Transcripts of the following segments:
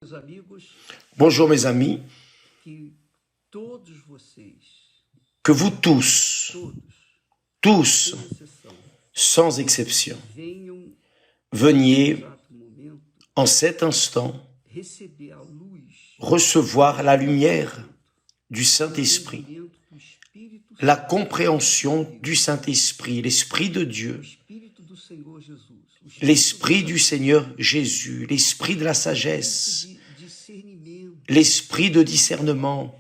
Meus amigos, Bonjour mes amis, que todos vocês, que vous tous, tous, sem exceção, sans exception, venham no veniez exato momento en cet instant receber a luz, recevoir la lumière du o Saint-Esprit, entendimento do Espírito la Santo, compréhension du Saint-Esprit, l'Esprit de o Dieu, Espírito do Senhor Jesus, o Espírito l'Esprit du Seigneur Jésus, l'Esprit de la sagesse, de discernimento, l'Esprit de discernement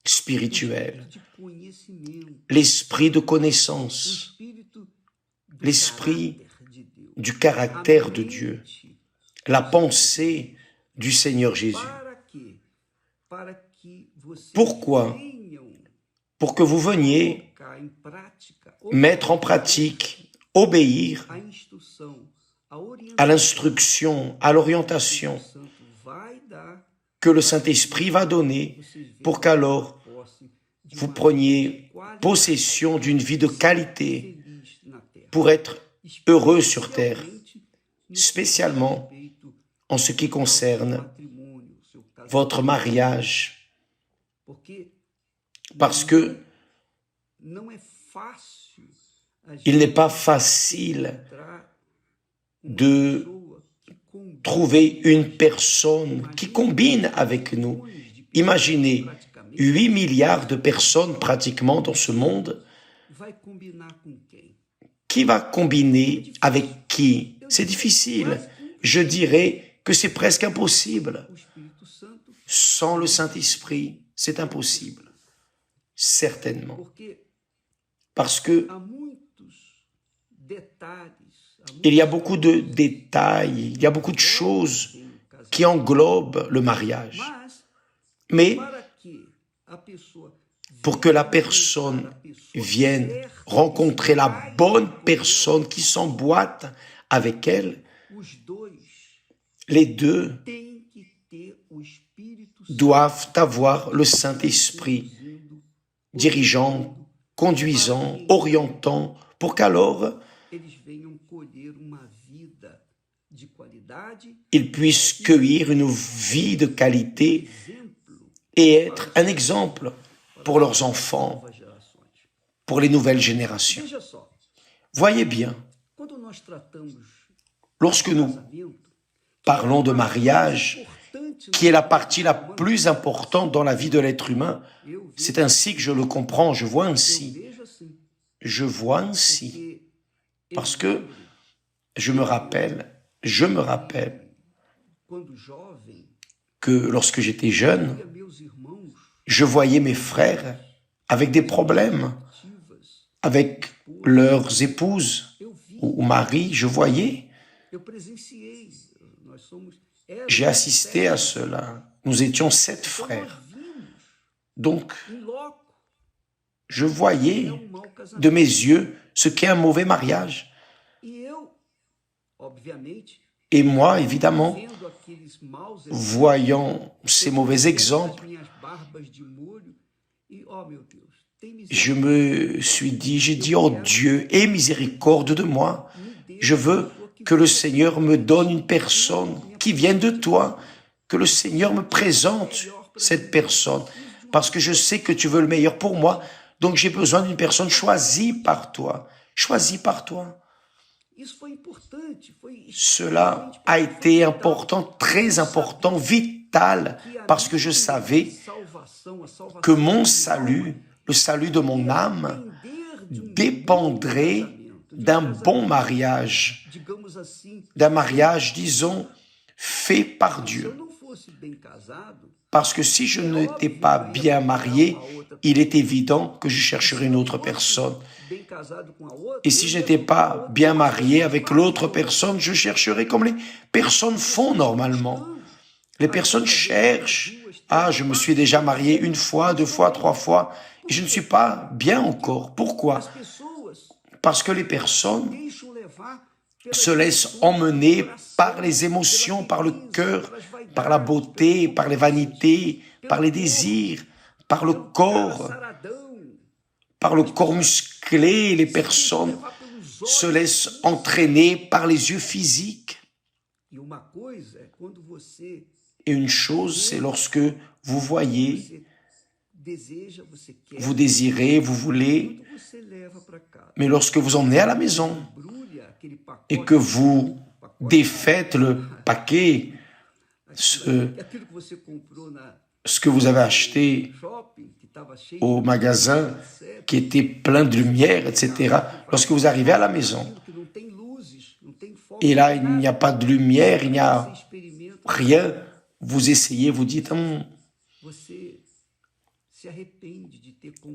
spirituel, de conhecimento, l'Esprit de o connaissance, Espírito do l'Esprit caráter de Deus, du a caractère de Dieu, mente la pensée du Seigneur Jésus. para quê? Para que vocês Pourquoi? venham Pour que vous veniez colocar em prática, mettre en pratique, obéir a instrução, a à orientação l'instruction, à l'orientation que o Santo vai dar, que le Saint-Esprit va donner vocês pour qu'alors posse de vous uma preniez qualidade possession d'une vie de qualité feliz na terra. pour être heureux sur terre, Especialmente no que spécialement diz respeito en ce qui ao seu concerne matrimônio, ao seu casamento. votre mariage, Porque parce que não é fácil a il n'est gente pas facile encontrar uma de pessoa que combine trouver une personne qui combine avec nous. Imaginez 8 milliards de personnes pratiquement dans ce monde. vai combinar com quem? Qui va combiner avec qui? C'est difficile. Je dirais que c'est presque impossible. O Espírito Santo, Sans le Saint-Esprit, c'est impossible. Certainement. porque Parce que há muitos detalhes, há il y a beaucoup de détails, il y a beaucoup de choses muitos em casamento. qui englobent le mariage. Mas Mais para que a pessoa pour que la personne vienne rencontrer la bonne personne qui s'emboîte avec elle, os dois les deux têm que ter o Espírito Santo doivent avoir le Saint-Esprit conduzindo, dirigeant, conduisant, orientant, pour qu'alors eles venham colher uma vida de qualidade, ils puissent cueillir une vie de qualité exemplo et être un exemple pour leurs enfants, para as gerações. pour les nouvelles générations. Veja só, Voyez bien, quando nós tratamos lorsque nous casamento, parlons de mariage, importante qui est la partie la plus importante dans la vie de l'être humain, eu c'est ainsi que je le comprends, je vois ainsi. vejo assim, Je vois ainsi, porque eu parce que lembro, je me rappelle quando jovem, que lorsque j'étais jeune, via meus irmãos je voyais mes frères avec des problèmes, ativas, avec leurs épouses eu vi, ou maris, je voyais, eu presenciei, nós somos, j'ai assisté à cela. Nous étions 7 frères. nós vimos Donc, em loco je voyais é um mau casamento. de mes yeux ce qu'est un mauvais mariage. E eu, obviamente, Et moi, évidemment, vendo aqueles maus voyant ces mauvais as exemples, minhas barbas de molho, e, ó meu Deus, tem je misericórdia, me suis dit, j'ai dit, oh Dieu, aie miséricorde de moi. Je veux que le Seigneur me donne une personne qui vienne de toi, que le Seigneur me présente cette personne, parce que je sais que tu veux le meilleur pour moi, donc j'ai besoin d'une personne choisie par toi, choisie par toi. Isso foi importante, foi Cela a été important, très important, vital, parce que je savais que mon salut, le salut de mon âme, dépendrait d'un bon mariage, digamos assim, d'un mariage, disons, fait par se eu Dieu. não fosse bem casado, Parce que si je n'étais pas bien marié, il est évident que je chercherais une autre personne. bem casado com a outra, Et si je n'étais pas bien marié avec l'autre personne, je chercherais comme les personnes font normalement. Les personnes cherchent. Ah, je me suis déjà marié 1 fois, 2 fois, 3 fois, et je ne suis pas bien encore. Pourquoi? as pessoas Parce que les personnes deixam levar pelas se laissent emmener par les émotions, par le cœur, par la beauté, par les vanités, par les désirs, par le corps, saradão, par le corps musclé. Les personnes levar pelos se olhos. laissent entraîner par les yeux physiques. E uma coisa é quando você Et une chose, c'est lorsque vous voyez, vous désirez, vous voulez, mais lorsque vous emmenez à la maison et que vous défaites le paquet, ce que vous avez acheté au magasin qui était plein de lumière, etc. Lorsque vous arrivez à la maison, et là, il n'y a pas de lumière, il n'y a rien, vous essayez, vous dites, vous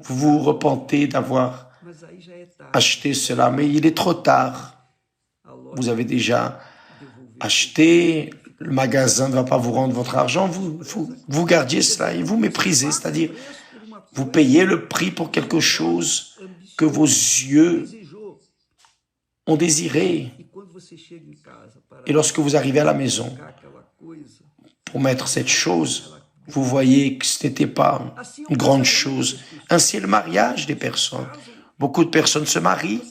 vous repentez d'avoir acheté cela, mais il est trop tard. Vous avez déjà acheté, le magasin ne va pas vous rendre votre argent, vous gardiez cela et vous méprisez, c'est-à-dire vous payez le prix pour quelque chose que vos yeux ont désiré. Et lorsque vous arrivez à la maison pour mettre cette chose, vous voyez que ce n'était pas une grande chose. Ainsi est le mariage des personnes. Beaucoup de personnes se marient.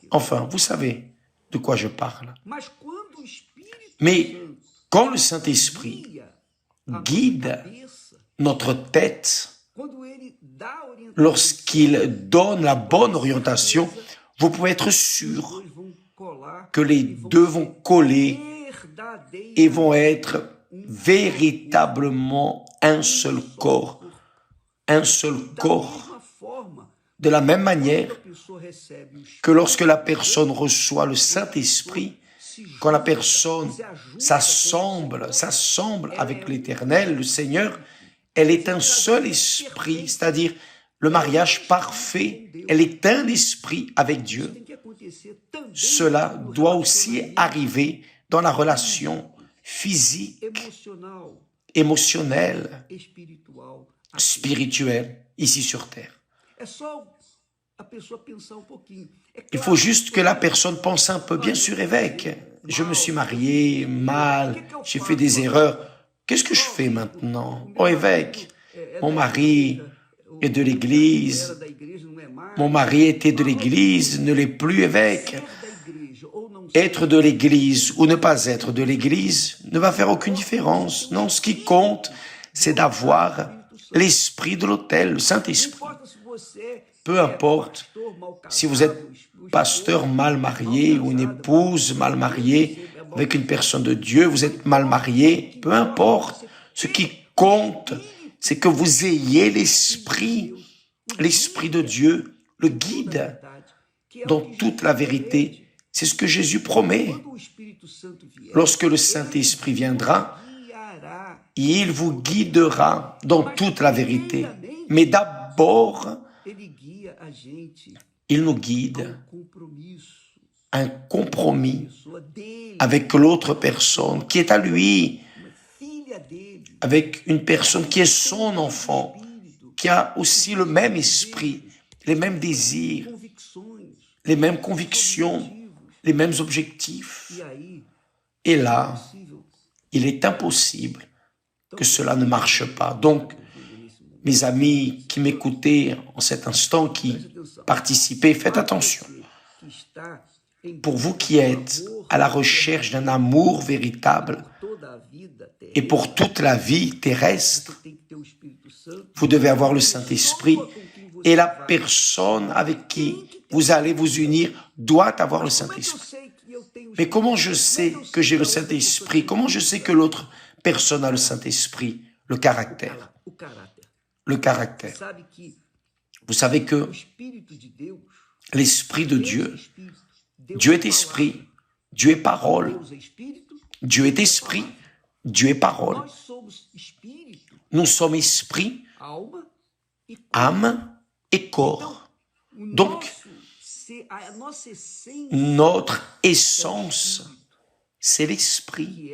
Enfin, vous savez de quoi je parle. Mais quand le Saint-Esprit guide notre tête, lorsqu'il donne la bonne orientation, vous pouvez être sûr que les deux vont coller et vont être véritablement un seul corps. Un seul corps. De la même manière que lorsque la personne reçoit le Saint-Esprit, quand la personne s'assemble avec l'Éternel, le Seigneur, elle est un seul esprit, c'est-à-dire le mariage parfait, elle est un esprit avec Dieu. Cela doit aussi arriver dans la relation physique, émotionnelle, spirituelle, ici sur terre. Il faut juste que la personne pense un peu. Bien sûr, évêque, je me suis marié mal, j'ai fait des erreurs. Qu'est-ce que je fais maintenant? Oh évêque, mon mari est de l'église. Mon mari était de l'église, ne l'est plus évêque. Être de l'église ou ne pas être de l'église ne va faire aucune différence. Non, ce qui compte, c'est d'avoir l'esprit de l'autel, le Saint-Esprit. Peu importe si vous êtes pasteur mal marié ou une épouse mal mariée avec une personne de Dieu, vous êtes mal marié, peu importe. Ce qui compte, c'est que vous ayez l'esprit de Dieu, le guide dans toute la vérité. C'est ce que Jésus promet. Lorsque le Saint-Esprit viendra, il vous guidera dans toute la vérité. Mais d'abord, il nous guide à un compromis avec l'autre personne qui est à lui, avec une personne qui est son enfant, qui a aussi le même esprit, les mêmes désirs, les mêmes convictions, les mêmes objectifs. Et là, il est impossible que cela ne marche pas. Donc, mes amis qui m'écoutaient en cet instant, qui participaient, faites attention. Pour vous qui êtes à la recherche d'un amour véritable et pour toute la vie terrestre, vous devez avoir le Saint-Esprit et la personne avec qui vous allez vous unir doit avoir le Saint-Esprit. Mais comment je sais que j'ai le Saint-Esprit? Comment je sais que l'autre personne a le Saint-Esprit? Le caractère. Le caractère. Vous savez que l'Esprit de Dieu, Dieu est esprit, Dieu est parole. Dieu est esprit, Dieu est parole. Nous sommes esprit, âme et corps. Donc, notre essence, c'est l'esprit,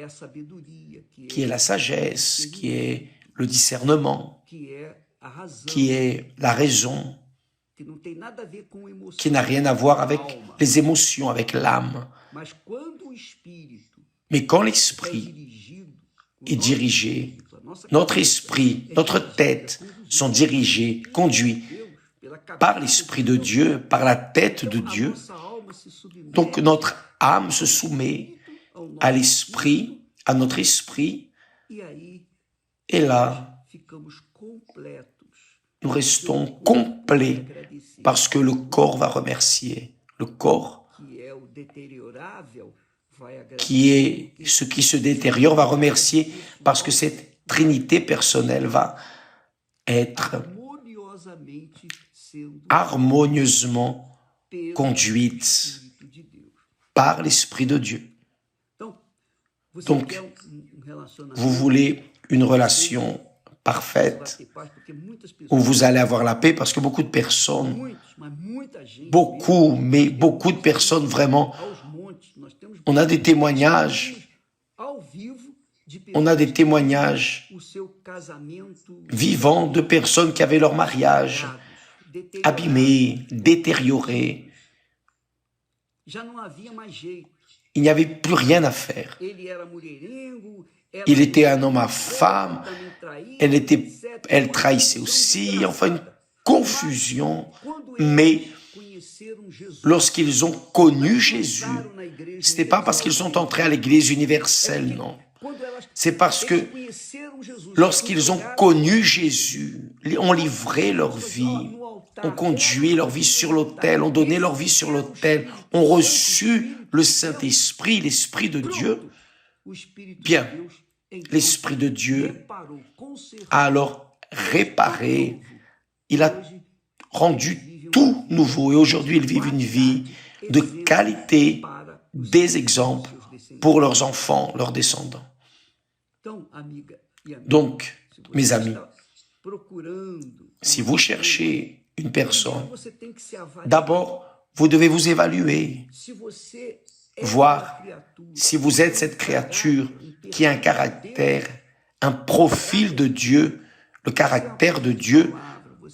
qui est la sagesse, qui est le discernement, qui est la raison, qui n'a rien à voir avec les émotions, avec l'âme. Mais quand l'esprit est dirigé, notre esprit, notre tête sont dirigés, conduits par l'Esprit de Dieu, par la tête de Dieu. Donc notre âme se soumet à l'esprit, à notre esprit, Et là, nous restons complets parce que le corps va remercier. Le corps, qui est ce qui se détériore, va remercier parce que cette Trinité personnelle va être harmonieusement conduite par l'Esprit de Dieu. Donc, vous voulez une relation parfaite où vous allez avoir la paix parce que beaucoup de personnes, beaucoup de personnes vraiment, on a des témoignages vivants de personnes qui avaient leur mariage abîmé, détérioré. Il n'y avait plus rien à faire. Il était un homme à femme, elle trahissait aussi, enfin une confusion. Mais lorsqu'ils ont connu Jésus, ce n'était pas parce qu'ils sont entrés à l'église universelle, non. C'est parce que lorsqu'ils ont connu Jésus, ont livré leur vie, ont conduit leur vie sur l'autel, ont donné leur vie sur l'autel, ont reçu le Saint-Esprit, l'Esprit de Dieu, bien, l'Esprit de Dieu a alors réparé, il a rendu tout nouveau et aujourd'hui ils vivent une vie de qualité, des exemples pour leurs enfants, leurs descendants. Donc, mes amis, si vous cherchez une personne, d'abord, vous devez vous évaluer, voir si vous êtes cette créature qui a un caractère, un profil de Dieu, le caractère de Dieu.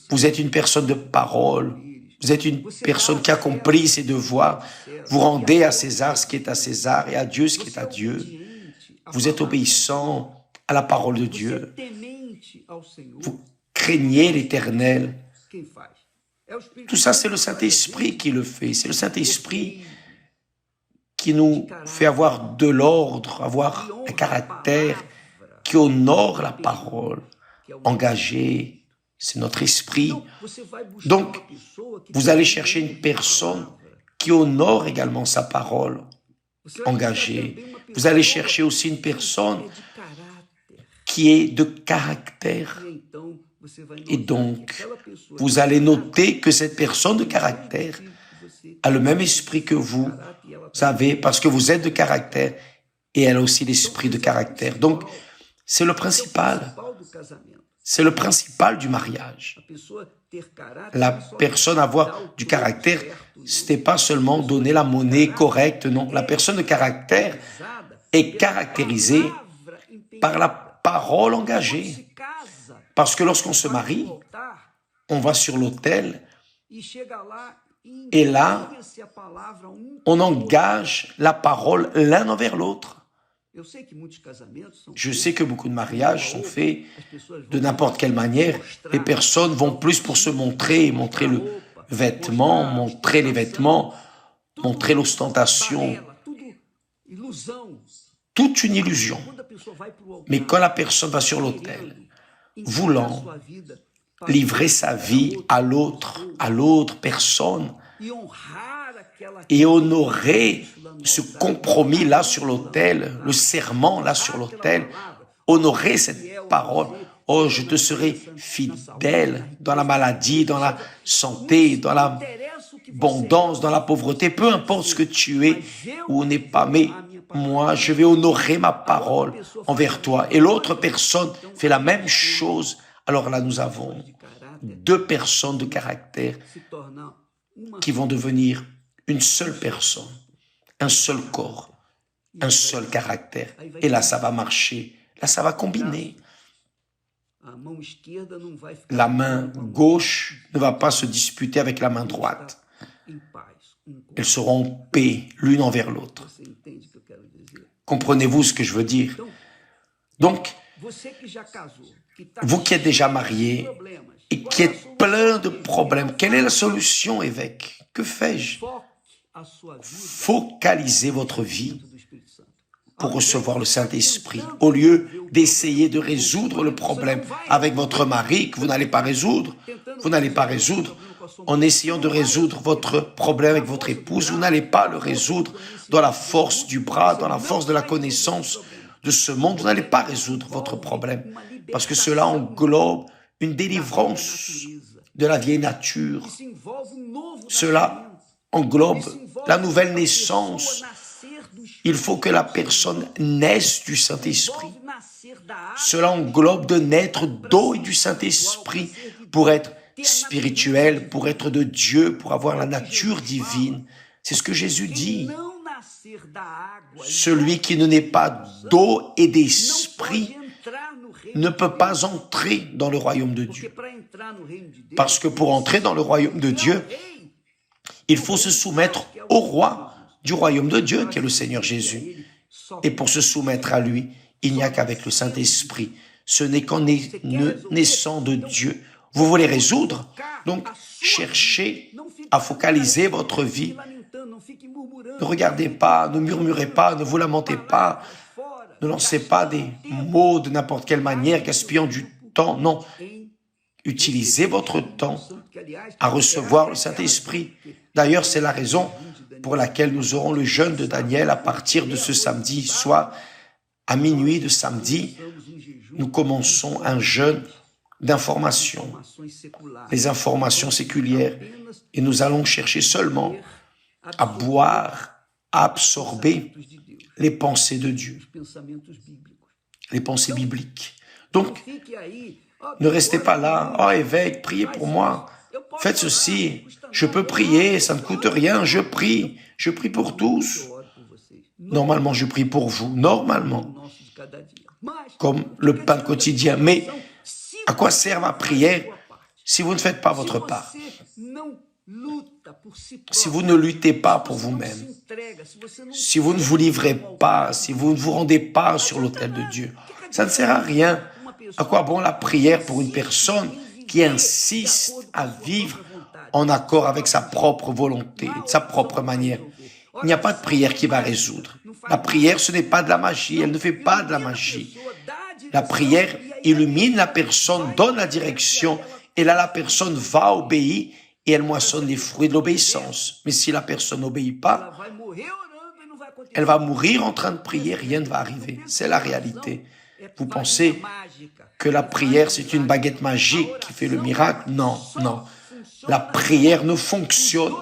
Vous êtes une personne de parole, vous êtes une personne qui accomplit ses devoirs, vous rendez à César ce qui est à César et à Dieu ce qui est à Dieu. Vous êtes obéissant à la parole de Dieu. Vous craignez l'Éternel. Tout ça, c'est le Saint-Esprit qui le fait. C'est le Saint-Esprit qui nous fait avoir de l'ordre, avoir un caractère qui honore la parole, engagé. C'est notre esprit. Donc, vous allez chercher une personne qui honore également sa parole, engagée. Vous allez chercher aussi une personne qui est de caractère. Et donc, vous allez noter que cette personne de caractère a le même esprit que vous avez, parce que vous êtes de caractère, et elle a aussi l'esprit de caractère. Donc, c'est le principal. C'est le principal du mariage. La personne avoir du caractère, ce n'est pas seulement donner la monnaie correcte, non. La personne de caractère est caractérisée par la parole engagée. Parce que lorsqu'on se marie, on va sur l'autel et là, on engage la parole l'un envers l'autre. Je sais que beaucoup de mariages sont faits de n'importe quelle manière. Les personnes vont plus pour se montrer, montrer le vêtement, montrer les vêtements, montrer l'ostentation. Toute une illusion. Mais quand la personne va sur l'autel, voulant livrer sa vie à l'autre personne et honorer ce compromis-là sur l'autel, le serment là sur l'autel, honorer cette parole. Oh, je te serai fidèle dans la maladie, dans la santé, dans l'abondance, dans la pauvreté, peu importe ce que tu es ou n'es pas, mais moi, je vais honorer ma parole envers toi. Et l'autre personne fait la même chose. Alors là, nous avons deux personnes de caractère qui vont devenir une seule personne, un seul corps, un seul caractère. Et là, ça va marcher. Là, ça va combiner. La main gauche ne va pas se disputer avec la main droite. Elles seront en paix l'une envers l'autre. Comprenez-vous ce que je veux dire? Donc, vous qui êtes déjà marié et qui êtes plein de problèmes, quelle est la solution, évêque? Que fais-je? Focalisez votre vie pour recevoir le Saint-Esprit. Au lieu d'essayer de résoudre le problème avec votre mari que vous n'allez pas résoudre, en essayant de résoudre votre problème avec votre épouse, vous n'allez pas le résoudre dans la force du bras, dans la force de la connaissance de ce monde, vous n'allez pas résoudre votre problème, parce que cela englobe une délivrance de la vieille nature. Cela englobe la nouvelle naissance. Il faut que la personne naisse du Saint-Esprit. Cela englobe de naître d'eau et du Saint-Esprit pour être spirituel, pour être de Dieu, pour avoir la nature divine. C'est ce que Jésus dit. Celui qui ne naît pas d'eau et d'esprit ne peut pas entrer dans le royaume de Dieu. Parce que pour entrer dans le royaume de Dieu, il faut se soumettre au roi du royaume de Dieu, qui est le Seigneur Jésus. Et pour se soumettre à lui, il n'y a qu'avec le Saint-Esprit. Ce n'est qu'en naissant de Dieu. Vous voulez résoudre? Donc, cherchez à focaliser votre vie. Ne regardez pas, ne murmurez pas, ne vous lamentez pas, ne lancez pas des mots de n'importe quelle manière, gaspillant du temps. Non, utilisez votre temps à recevoir le Saint-Esprit. D'ailleurs, c'est la raison pour laquelle nous aurons le jeûne de Daniel à partir de ce samedi soir. À minuit de samedi, nous commençons un jeûne d'informations, les informations séculières, et nous allons chercher seulement à boire, à absorber les pensées de Dieu, les pensées bibliques. Donc, ne restez pas là, « Oh, évêque, priez pour moi, faites ceci, je peux prier, ça ne coûte rien, je prie pour tous. » Normalement, je prie pour vous, normalement, comme le pain quotidien. Mais à quoi sert ma prière si vous ne faites pas votre part? Si vous ne luttez pas pour vous-même, si vous ne vous livrez pas, si vous ne vous rendez pas sur l'autel de Dieu, ça ne sert à rien. À quoi bon la prière pour une personne qui insiste à vivre en accord avec sa propre volonté, sa propre manière? Il n'y a pas de prière qui va résoudre. La prière, ce n'est pas de la magie, elle ne fait pas de la magie. La prière illumine la personne, donne la direction, et là la personne va obéir et elle moissonne les fruits de l'obéissance. Mais si la personne n'obéit pas, elle va mourir en train de prier, rien ne va arriver. C'est la réalité. Vous pensez que la prière, c'est une baguette magique qui fait le miracle? Non, non. La prière ne fonctionne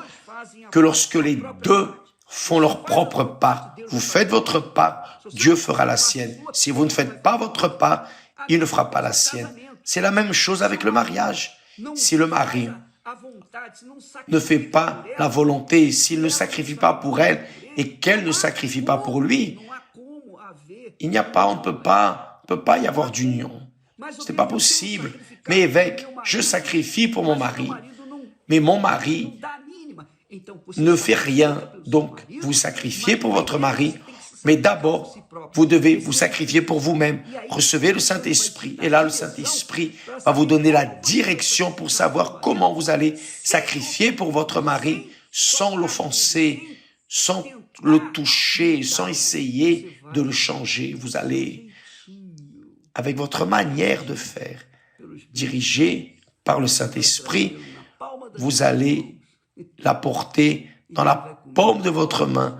que lorsque les deux font leur propre part. Vous faites votre part, Dieu fera la sienne. Si vous ne faites pas votre part, il ne fera pas la sienne. C'est la même chose avec le mariage. Si le mari ne fait pas la volonté, s'il ne sacrifie pas pour elle et qu'elle ne sacrifie pas pour lui, il n'y a pas, on ne peut pas y avoir d'union. Ce n'est pas possible. Mais évêque, je sacrifie pour mon mari, mais mon mari ne fait rien. Donc, vous sacrifiez pour votre mari, mais d'abord, vous devez vous sacrifier pour vous-même. Recevez le Saint-Esprit. Et là, le Saint-Esprit va vous donner la direction pour savoir comment vous allez sacrifier pour votre mari sans l'offenser, sans le toucher, sans essayer de le changer. Vous allez, avec votre manière de faire, dirigé par le Saint-Esprit, vous allez la porter dans la paume de votre main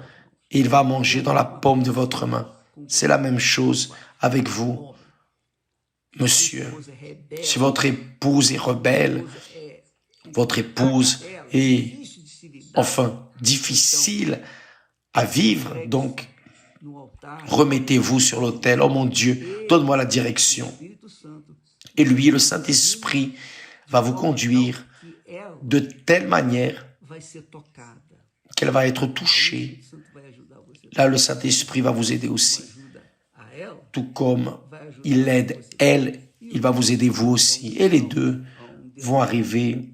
et il va manger dans la paume de votre main. C'est la même chose avec vous, monsieur. Si votre épouse est rebelle, votre épouse est, enfin, difficile à vivre, donc remettez-vous sur l'autel. Oh mon Dieu, donne-moi la direction. Et lui, le Saint-Esprit, va vous conduire de telle manière qu'elle va être touchée. Là, le Saint-Esprit va vous aider aussi. Tout comme il l'aide, elle, il va vous aider vous aussi. Et les deux vont arriver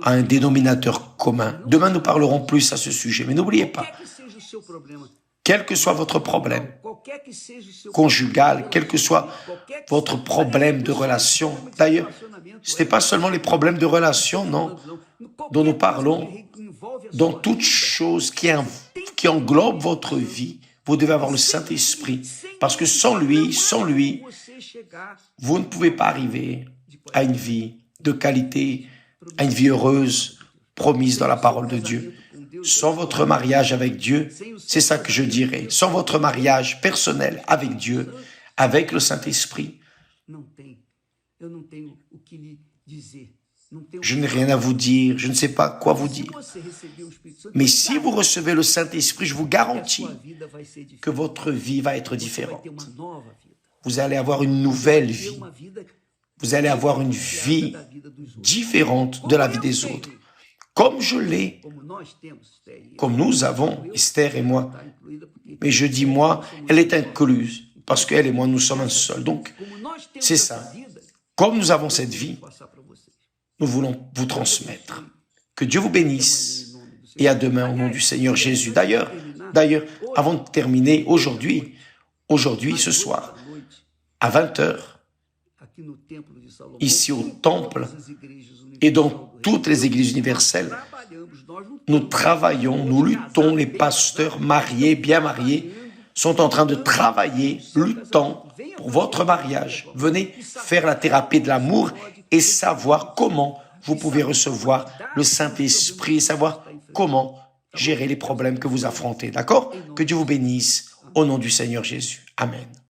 à un dénominateur commun. Demain, nous parlerons plus à ce sujet. Mais n'oubliez pas, quel que soit votre problème conjugal, quel que soit votre problème de relation. D'ailleurs, ce n'est pas seulement les problèmes de relation, non, dont nous parlons, dans toute chose qui englobe votre vie Vous devez avoir le Saint-Esprit. Parce que sans lui, vous ne pouvez pas arriver à une vie de qualité, à une vie heureuse, promise dans la parole de Dieu. Sans votre mariage avec Dieu, c'est ça que je dirais, sans votre mariage personnel avec Dieu, avec le Saint-Esprit, je n'ai rien à vous dire, je ne sais pas quoi vous dire. Mais si vous recevez le Saint-Esprit, je vous garantis que votre vie va être différente. Vous allez avoir une nouvelle vie. Vous allez avoir une vie différente de la vie des autres. Comme je l'ai, comme nous avons, Esther et moi. Mais je dis moi, elle est incluse, parce qu'elle et moi, nous sommes un seul. Donc, c'est ça. Comme nous avons cette vie, nous voulons vous transmettre. Que Dieu vous bénisse et à demain au nom du Seigneur Jésus. D'ailleurs, avant de terminer, aujourd'hui, ce soir, à 20h, ici au temple et dans toutes les églises universelles, nous travaillons, nous luttons, les pasteurs mariés, bien mariés, sont en train de travailler, luttant pour votre mariage. Venez faire la thérapie de l'amour et savoir comment vous pouvez recevoir le Saint-Esprit et savoir comment gérer les problèmes que vous affrontez. D'accord? Que Dieu vous bénisse au nom du Seigneur Jésus. Amen.